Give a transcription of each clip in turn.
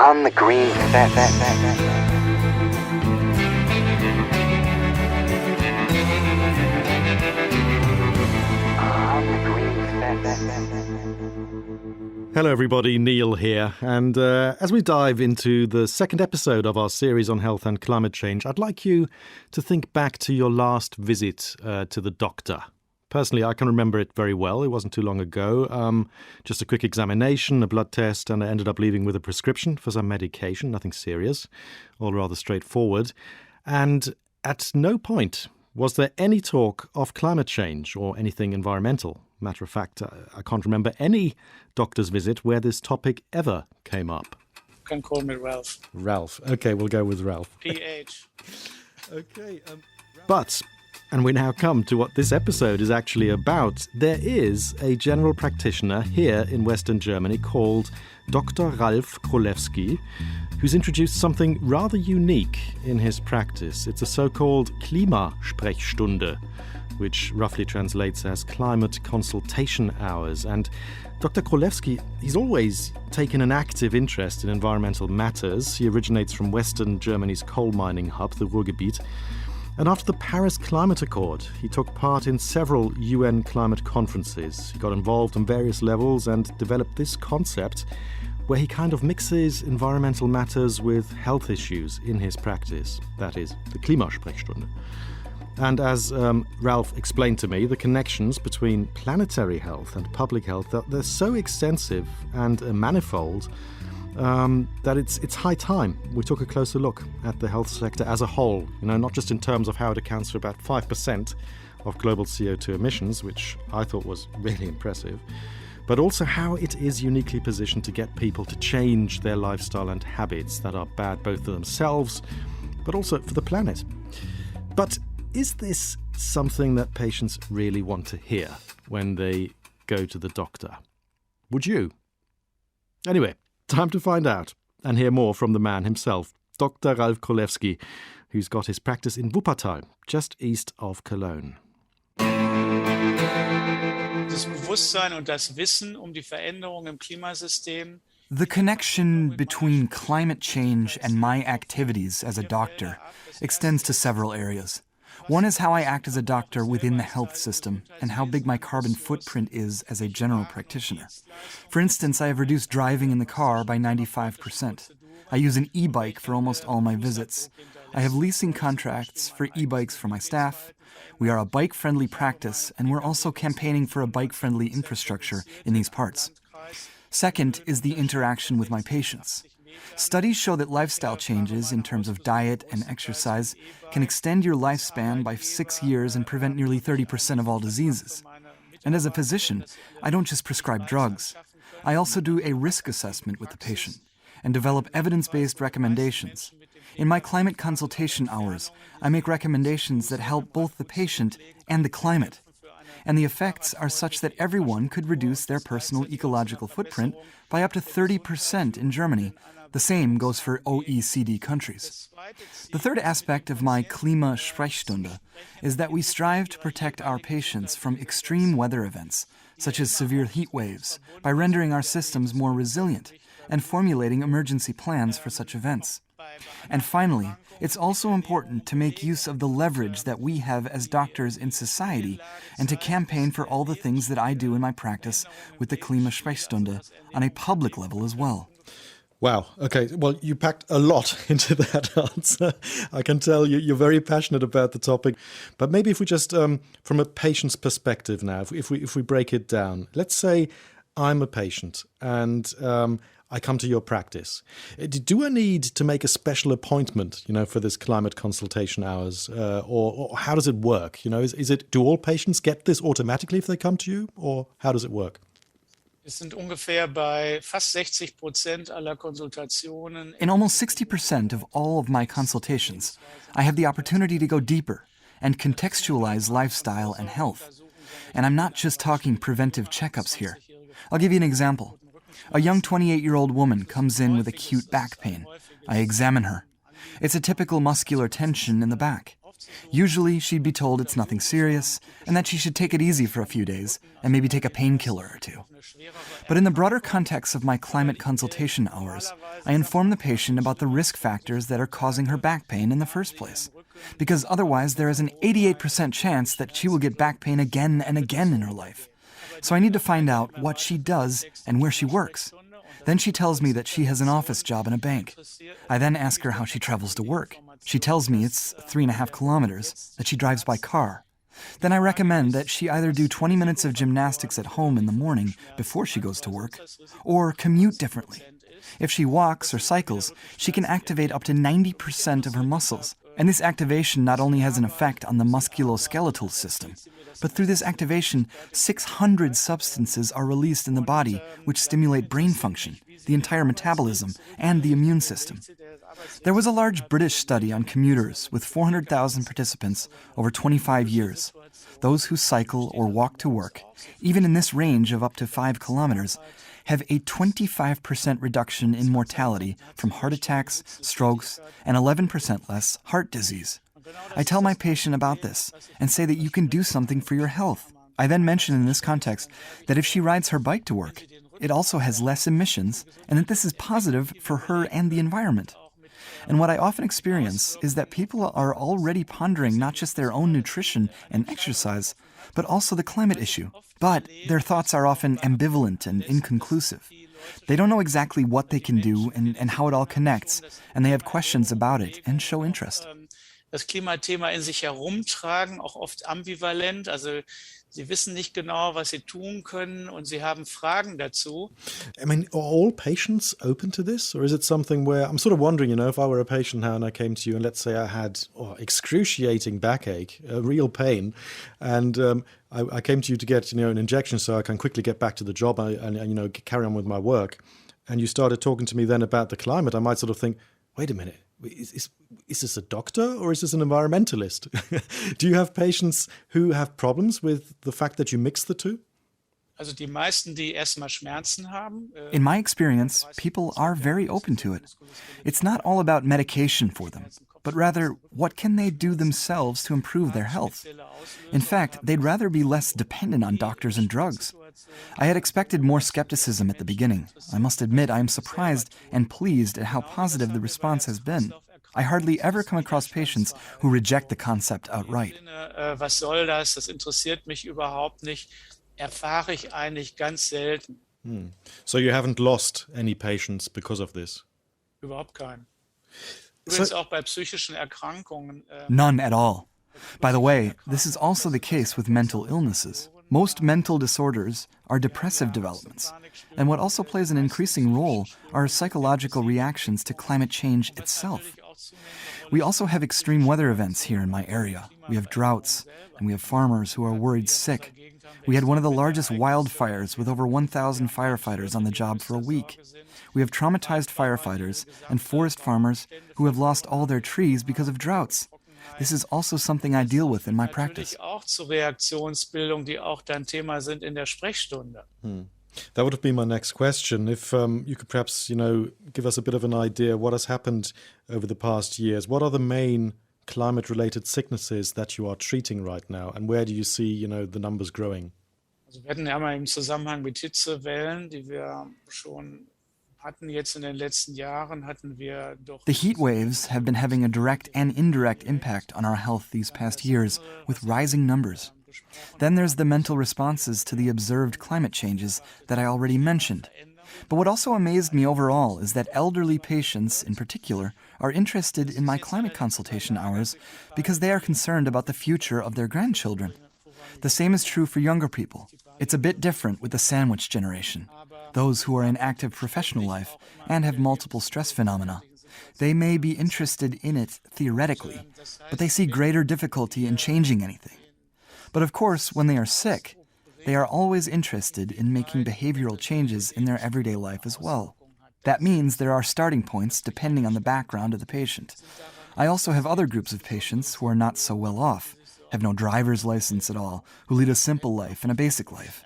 on the green fest. Hello everybody, Neil here, and as we dive into the second episode of our series on health and climate change, I'd like you to think back to your last visit to the doctor. Personally, I can remember it very well. It wasn't too long ago. Just a quick examination, a blood test, and I ended up leaving with a prescription for some medication, nothing serious, all rather straightforward. And at no point was there any talk of climate change or anything environmental. Matter of fact, I can't remember any doctor's visit where this topic ever came up. You can call me Ralph. Ralph. Okay, we'll go with Ralph. PH. Okay. But, and we now come to what this episode is actually about. There is a general practitioner here in Western Germany called Dr. Ralf Krolewski, who's introduced something rather unique in his practice. It's a so-called Klimasprechstunde, which roughly translates as climate consultation hours. And Dr. Krolewski, he's always taken an active interest in environmental matters. He originates from Western Germany's coal mining hub, the Ruhrgebiet. And after the Paris Climate Accord, he took part in several UN climate conferences. He got involved on various levels and developed this concept where he kind of mixes environmental matters with health issues in his practice. That is, the Klimasprechstunde. And as Ralph explained to me, the connections between planetary health and public health, they're so extensive and manifold that it's high time we took a closer look at the health sector as a whole, not just in terms of how it accounts for about 5% of global CO2 emissions, which I thought was really impressive, but also how it is uniquely positioned to get people to change their lifestyle and habits that are bad both for themselves, but also for the planet. But is this something that patients really want to hear when they go to the doctor? Would you? Anyway, time to find out and hear more from the man himself, Dr. Ralf Krolewski, who's got his practice in Wuppertal, just east of Cologne. Das Bewusstsein und das Wissen die Veränderung im Klimasystem. The connection between climate change and my activities as a doctor extends to several areas. One is how I act as a doctor within the health system and how big my carbon footprint is as a general practitioner. For instance, I have reduced driving in the car by 95%. I use an e-bike for almost all my visits. I have leasing contracts for e-bikes for my staff. We are a bike-friendly practice, and we're also campaigning for a bike-friendly infrastructure in these parts. Second is the interaction with my patients. Studies show that lifestyle changes in terms of diet and exercise can extend your lifespan by 6 years and prevent nearly 30% of all diseases. And as a physician, I don't just prescribe drugs. I also do a risk assessment with the patient and develop evidence-based recommendations. In my climate consultation hours, I make recommendations that help both the patient and the climate. And the effects are such that everyone could reduce their personal ecological footprint by up to 30% in Germany. The same goes for OECD countries. The third aspect of my Klimasprechstunde is that we strive to protect our patients from extreme weather events, such as severe heat waves, by rendering our systems more resilient and formulating emergency plans for such events. And finally, it's also important to make use of the leverage that we have as doctors in society and to campaign for all the things that I do in my practice with the Klimasprechstunde on a public level as well. Wow. Okay. Well, you packed a lot into that answer. I can tell you're very passionate about the topic. But maybe if we just, from a patient's perspective now, if we break it down, let's say I'm a patient and I come to your practice. Do I need to make a special appointment, for this climate consultation hours, or how does it work? Do all patients get this automatically if they come to you, or how does it work? Es sind ungefähr bei fast 60% aller Konsultationen. In almost 60% of all of my consultations, I have the opportunity to go deeper and contextualize lifestyle and health. And I'm not just talking preventive checkups here. I'll give you an example. A young 28-year-old woman comes in with acute back pain. I examine her. It's a typical muscular tension in the back. Usually, she'd be told it's nothing serious and that she should take it easy for a few days and maybe take a painkiller or two. But in the broader context of my climate consultation hours, I inform the patient about the risk factors that are causing her back pain in the first place. Because otherwise, there is an 88% chance that she will get back pain again and again in her life. So I need to find out what she does and where she works. Then she tells me that she has an office job in a bank. I then ask her how she travels to work. She tells me it's 3.5 kilometers, that she drives by car. Then I recommend that she either do 20 minutes of gymnastics at home in the morning before she goes to work, or commute differently. If she walks or cycles, she can activate up to 90% of her muscles. And this activation not only has an effect on the musculoskeletal system, but through this activation, 600 substances are released in the body which stimulate brain function, the entire metabolism, and the immune system. There was a large British study on commuters with 400,000 participants over 25 years. Those who cycle or walk to work, even in this range of up to 5 kilometers, have a 25% reduction in mortality from heart attacks, strokes, and 11% less heart disease. I tell my patient about this and say that you can do something for your health. I then mention in this context that if she rides her bike to work, it also has less emissions and that this is positive for her and the environment. And what I often experience is that people are already pondering not just their own nutrition and exercise, but also the climate issue. But their thoughts are often ambivalent and inconclusive. They don't know exactly what they can do and how it all connects, and they have questions about it and show interest. Das Klimathema in sich herumtragen, auch oft ambivalent. Also sie wissen nicht genau, was sie tun können und sie haben Fragen dazu. I mean, are all patients open to this? Or is it something where, I'm sort of wondering, if I were a patient now and I came to you and let's say I had excruciating backache, real pain, and I came to you to get, an injection so I can quickly get back to the job and carry on with my work. And you started talking to me then about the climate. I might sort of think, wait a minute. Is this a doctor or is this an environmentalist? Do you have patients who have problems with the fact that you mix the two? Also die meisten, die erstmal Schmerzen haben. In my experience, people are very open to it. It's not all about medication for them, but rather, what can they do themselves to improve their health? In fact, they'd rather be less dependent on doctors and drugs. I had expected more skepticism at the beginning. I must admit I am surprised and pleased at how positive the response has been. I hardly ever come across patients who reject the concept outright. Was soll das? Das interessiert mich überhaupt nicht. Erfahre ich eigentlich ganz selten. So you haven't lost any patients because of this? Überhaupt keinen. Übrigens auch bei psychischen Erkrankungen. None at all. By the way, this is also the case with mental illnesses. Most mental disorders are depressive developments, and what also plays an increasing role are psychological reactions to climate change itself. We also have extreme weather events here in my area. We have droughts, and we have farmers who are worried sick. We had one of the largest wildfires with over 1,000 firefighters on the job for a week. We have traumatized firefighters and forest farmers who have lost all their trees because of droughts. This is also something I deal with in my practice. Auch zur Reaktionsbildung, die auch dann Thema sind in der Sprechstunde. That would have been my next question. If you could perhaps, give us a bit of an idea what has happened over the past years. What are the main climate-related sicknesses that you are treating right now, and where do you see, the numbers growing? Also wir hatten ja mal im Zusammenhang mit Hitzewellen, die wir schon hatten jetzt in den letzten Jahren, hatten wir doch. The heat waves have been having a direct and indirect impact on our health these past years, with rising numbers. Then there's the mental responses to the observed climate changes that I already mentioned. But what also amazed me overall is that elderly patients, in particular, are interested in my climate consultation hours because they are concerned about the future of their grandchildren. The same is true for younger people. It's a bit different with the sandwich generation, those who are in active professional life and have multiple stress phenomena. They may be interested in it theoretically, but they see greater difficulty in changing anything. But of course, when they are sick, they are always interested in making behavioral changes in their everyday life as well. That means there are starting points depending on the background of the patient. I also have other groups of patients who are not so well off, have no driver's license at all, who lead a simple life and a basic life.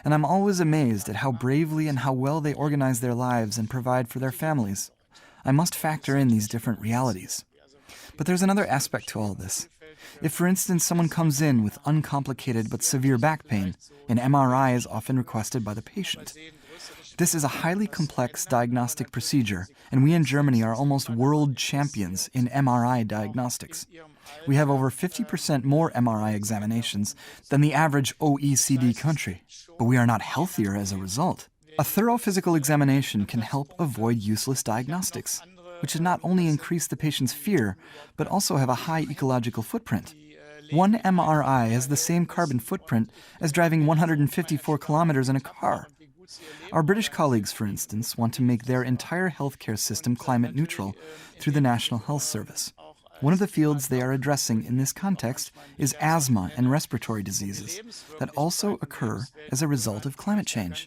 And I'm always amazed at how bravely and how well they organize their lives and provide for their families. I must factor in these different realities. But there's another aspect to all this. If, for instance, someone comes in with uncomplicated but severe back pain, an MRI is often requested by the patient. This is a highly complex diagnostic procedure, and we in Germany are almost world champions in MRI diagnostics. We have over 50% more MRI examinations than the average OECD country, but we are not healthier as a result. A thorough physical examination can help avoid useless diagnostics, which would not only increase the patient's fear, but also have a high ecological footprint. One MRI has the same carbon footprint as driving 154 kilometers in a car. Our British colleagues, for instance, want to make their entire healthcare system climate neutral through the National Health Service. One of the fields they are addressing in this context is asthma and respiratory diseases that also occur as a result of climate change.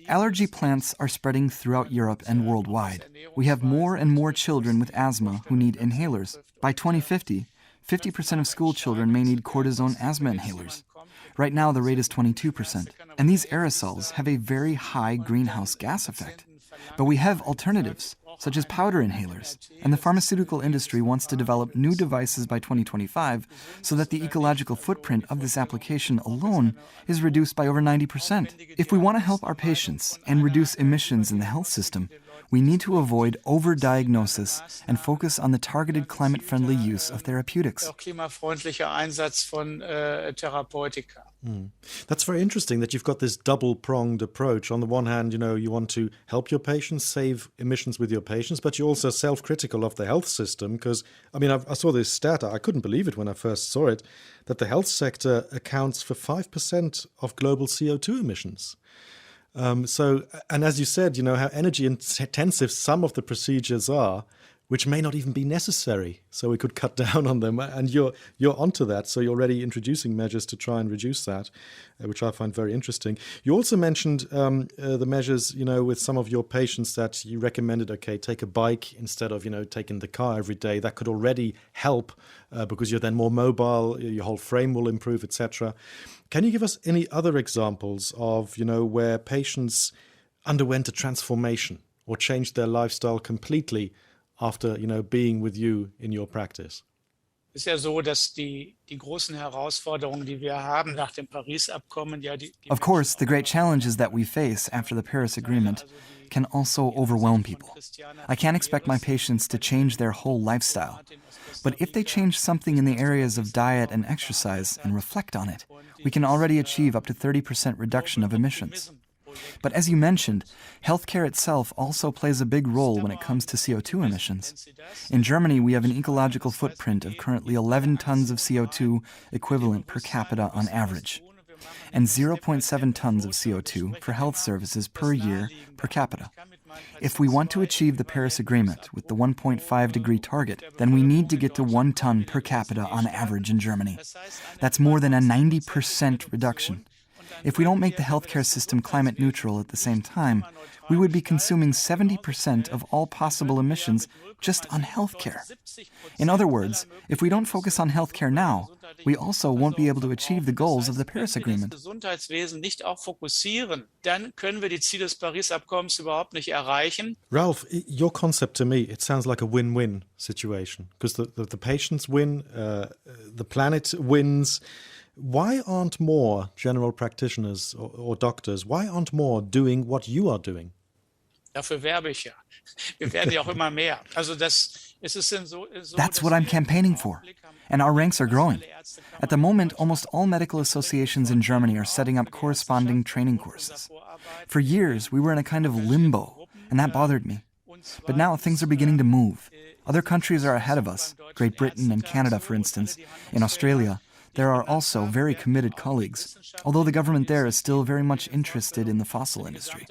Allergy plants are spreading throughout Europe and worldwide. We have more and more children with asthma who need inhalers. By 2050, 50% of school children may need cortisone asthma inhalers. Right now, the rate is 22%. And these aerosols have a very high greenhouse gas effect. But we have alternatives, such as powder inhalers, and the pharmaceutical industry wants to develop new devices by 2025 so that the ecological footprint of this application alone is reduced by over 90%. If we want to help our patients and reduce emissions in the health system, we need to avoid overdiagnosis and focus on the targeted climate-friendly use of therapeutics. That's very interesting that you've got this double-pronged approach. On the one hand, you want to help your patients, save emissions with your patients, but you're also self-critical of the health system because, I saw this stat, I couldn't believe it when I first saw it, that the health sector accounts for 5% of global CO2 emissions. And as you said, how energy intensive some of the procedures are, which may not even be necessary. So we could cut down on them. And you're onto that. So you're already introducing measures to try and reduce that, which I find very interesting. You also mentioned the measures, with some of your patients that you recommended, okay, take a bike instead of, taking the car every day. That could already help because you're then more mobile, your whole frame will improve, etc. Can you give us any other examples of, where patients underwent a transformation or changed their lifestyle completely after, being with you in your practice? Of course, the great challenges that we face after the Paris Agreement can also overwhelm people. I can't expect my patients to change their whole lifestyle. But if they change something in the areas of diet and exercise and reflect on it, we can already achieve up to 30% reduction of emissions. But as you mentioned, healthcare itself also plays a big role when it comes to CO2 emissions. In Germany, we have an ecological footprint of currently 11 tons of CO2 equivalent per capita on average, and 0.7 tons of CO2 for health services per year per capita. If we want to achieve the Paris Agreement with the 1.5 degree target, then we need to get to 1 ton per capita on average in Germany. That's more than a 90% reduction. If we don't make the healthcare system climate neutral at the same time, we would be consuming 70% of all possible emissions just on healthcare. In other words, if we don't focus on healthcare now, we also won't be able to achieve the goals of the Paris Agreement. Ralph, your concept to me, it sounds like a win-win situation because the patients win, the planet wins. Why aren't more general practitioners or doctors, why aren't more doing what you are doing? Dafür werbe ich ja. Wir werden ja auch immer mehr. That's what I'm campaigning for, and our ranks are growing. At the moment, almost all medical associations in Germany are setting up corresponding training courses. For years, we were in a kind of limbo, and that bothered me. But now things are beginning to move. Other countries are ahead of us, Great Britain and Canada, for instance. In Australia, there are also very committed colleagues, although the government there is still very much interested in the fossil industry.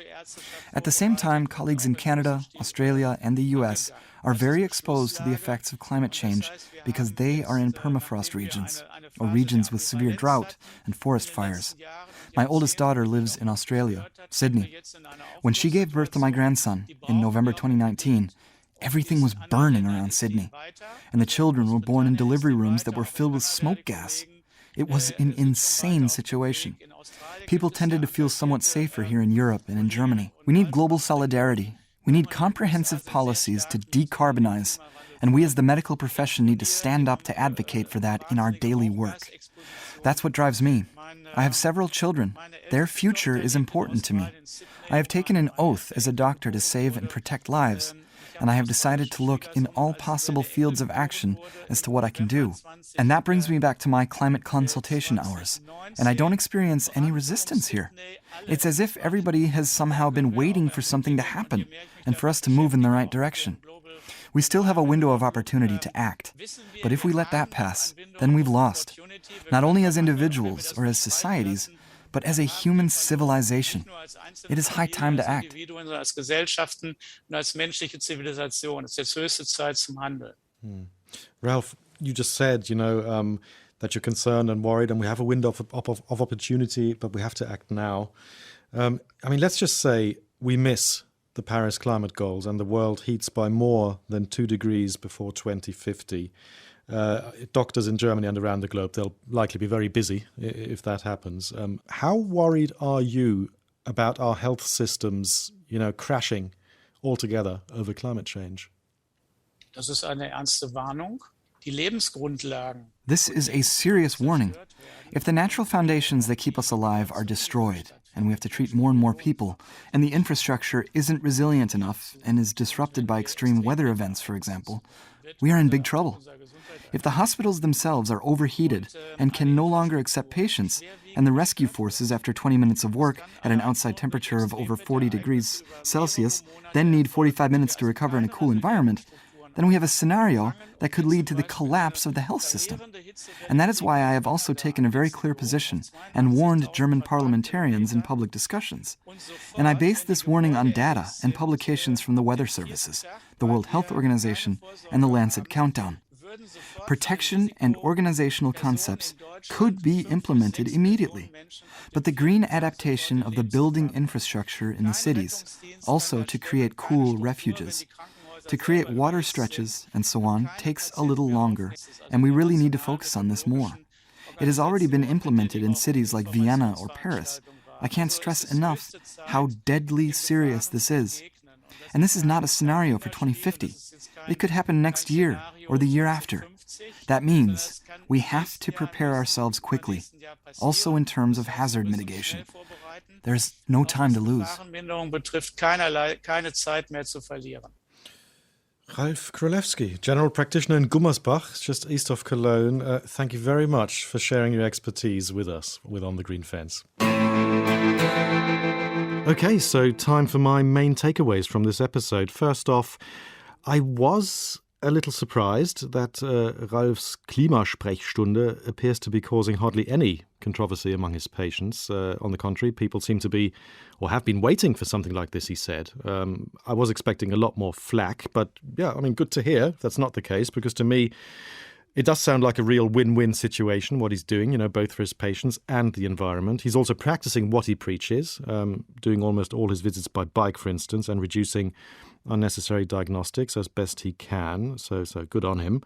At the same time, colleagues in Canada, Australia, and the US are very exposed to the effects of climate change because they are in permafrost regions, or regions with severe drought and forest fires. My oldest daughter lives in Australia, Sydney. When she gave birth to my grandson in November 2019, everything was burning around Sydney, and the children were born in delivery rooms that were filled with smoke gas. It was an insane situation. People tended to feel somewhat safer here in Europe and in Germany. We need global solidarity. We We need comprehensive policies to decarbonize, and we as the medical profession need to stand up to advocate for that in our daily work. That's what drives me. I have several children. Their future is important to me. I have taken an oath as a doctor to save and protect lives, and I have decided to look in all possible fields of action as to what I can do. And that brings me back to my climate consultation hours. And I don't experience any resistance here. It's as if everybody has somehow been waiting for something to happen and for us to move in the right direction. We still have a window of opportunity to act. But if we let that pass, then we've lost. Not only as individuals or as societies, but as a human civilization. It is high time to act. Ralph, you just said, that you're concerned and worried, and we have a window of opportunity, but we have to act now. Let's just say we miss the Paris climate goals and the world heats by more than 2 degrees before 2050. Doctors in Germany and around the globe, they'll likely be very busy if that happens. How worried are you about our health systems, crashing altogether over climate change? Das ist eine ernste Warnung. Die Lebensgrundlagen. This is a serious warning. If the natural foundations that keep us alive are destroyed, and we have to treat more and more people, and the infrastructure isn't resilient enough and is disrupted by extreme weather events, for example, we are in big trouble. If the hospitals themselves are overheated and can no longer accept patients, and the rescue forces, after 20 minutes of work at an outside temperature of over 40 degrees Celsius, then need 45 minutes to recover in a cool environment, then we have a scenario that could lead to the collapse of the health system. And that is why I have also taken a very clear position and warned German parliamentarians in public discussions. And I base this warning on data and publications from the weather services, the World Health Organization, and the Lancet Countdown. Protection and organizational concepts could be implemented immediately, but the green adaptation of the building infrastructure in the cities, also to create cool refuges, to create water stretches and so on, takes a little longer, and we really need to focus on this more. It has already been implemented in cities like Vienna or Paris. I can't stress enough how deadly serious this is. And this is not a scenario for 2050. It could happen next year or the year after. That means we have to prepare ourselves quickly, also in terms of hazard mitigation. There's no time to lose. Ralf Krolewski, general practitioner in Gummersbach, just east of Cologne. Thank you very much for sharing your expertise with us with On the Green Fence. Okay, so time for my main takeaways from this episode. First off, I was a little surprised that Ralf's Klimasprechstunde appears to be causing hardly any controversy among his patients. On the contrary, people seem to be, or have been waiting for something like this, he said. I was expecting a lot more flack, but good to hear that's not the case, because to me, it does sound like a real win-win situation, what he's doing, both for his patients and the environment. He's also practicing what he preaches, doing almost all his visits by bike, for instance, and reducing unnecessary diagnostics as best he can. So good on him.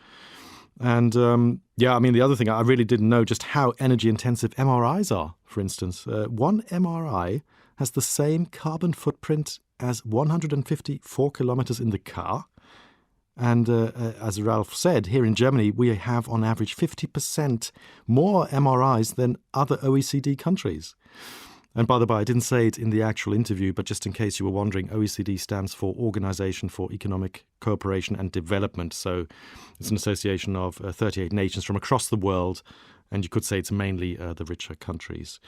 And the other thing, I really didn't know just how energy-intensive MRIs are, for instance. One MRI has the same carbon footprint as 154 kilometers in the car. And as Ralf said, here in Germany, we have on average 50% more MRIs than other OECD countries. And by the way, I didn't say it in the actual interview, but just in case you were wondering, OECD stands for Organization for Economic Cooperation and Development. So it's an association of 38 nations from across the world, and you could say it's mainly the richer countries.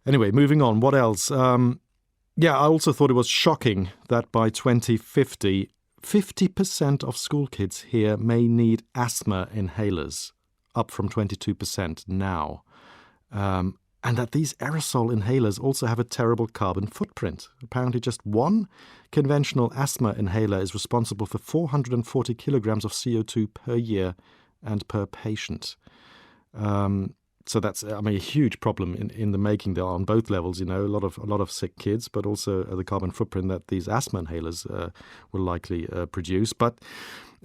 Anyway, moving on. What else? I also thought it was shocking that by 2050, 50% of school kids here may need asthma inhalers, up from 22% now. And that these aerosol inhalers also have a terrible carbon footprint. Apparently just one conventional asthma inhaler is responsible for 440 kilograms of CO2 per year and per patient. So that's a huge problem in the making there on both levels, a lot of sick kids, but also the carbon footprint that these asthma inhalers will likely produce. But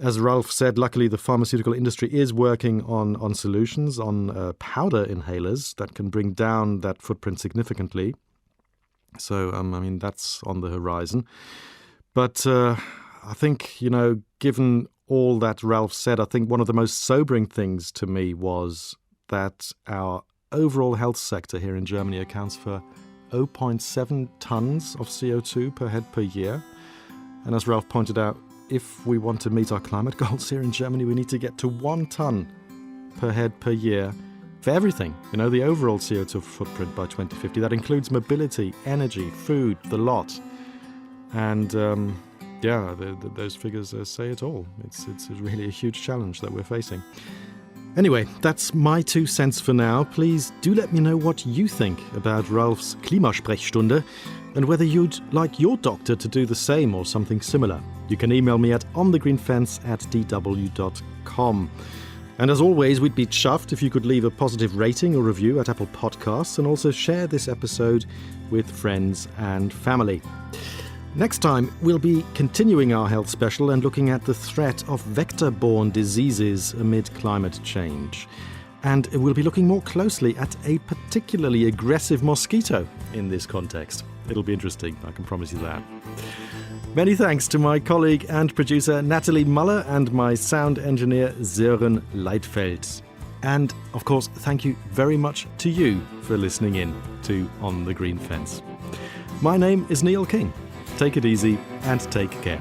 as Ralf said, luckily the pharmaceutical industry is working on solutions, on powder inhalers that can bring down that footprint significantly. So, that's on the horizon. But I think, given all that Ralph said, I think one of the most sobering things to me was that our overall health sector here in Germany accounts for 0.7 tons of CO2 per head per year. And as Ralph pointed out, if we want to meet our climate goals here in Germany, we need to get to 1 ton per head per year for everything. The overall CO2 footprint by 2050. That includes mobility, energy, food, the lot. And those figures say it all. It's really a huge challenge that we're facing. Anyway, that's my 2 cents for now. Please do let me know what you think about Ralph's Klimasprechstunde and whether you'd like your doctor to do the same or something similar. You can email me at onthegreenfence@dw.com. And as always, we'd be chuffed if you could leave a positive rating or review at Apple Podcasts and also share this episode with friends and family. Next time, we'll be continuing our health special and looking at the threat of vector-borne diseases amid climate change. And we'll be looking more closely at a particularly aggressive mosquito in this context. It'll be interesting, I can promise you that. Many thanks to my colleague and producer Natalie Muller and my sound engineer Sören Leitfeld. And, of course, thank you very much to you for listening in to On the Green Fence. My name is Neil King. Take it easy and take care.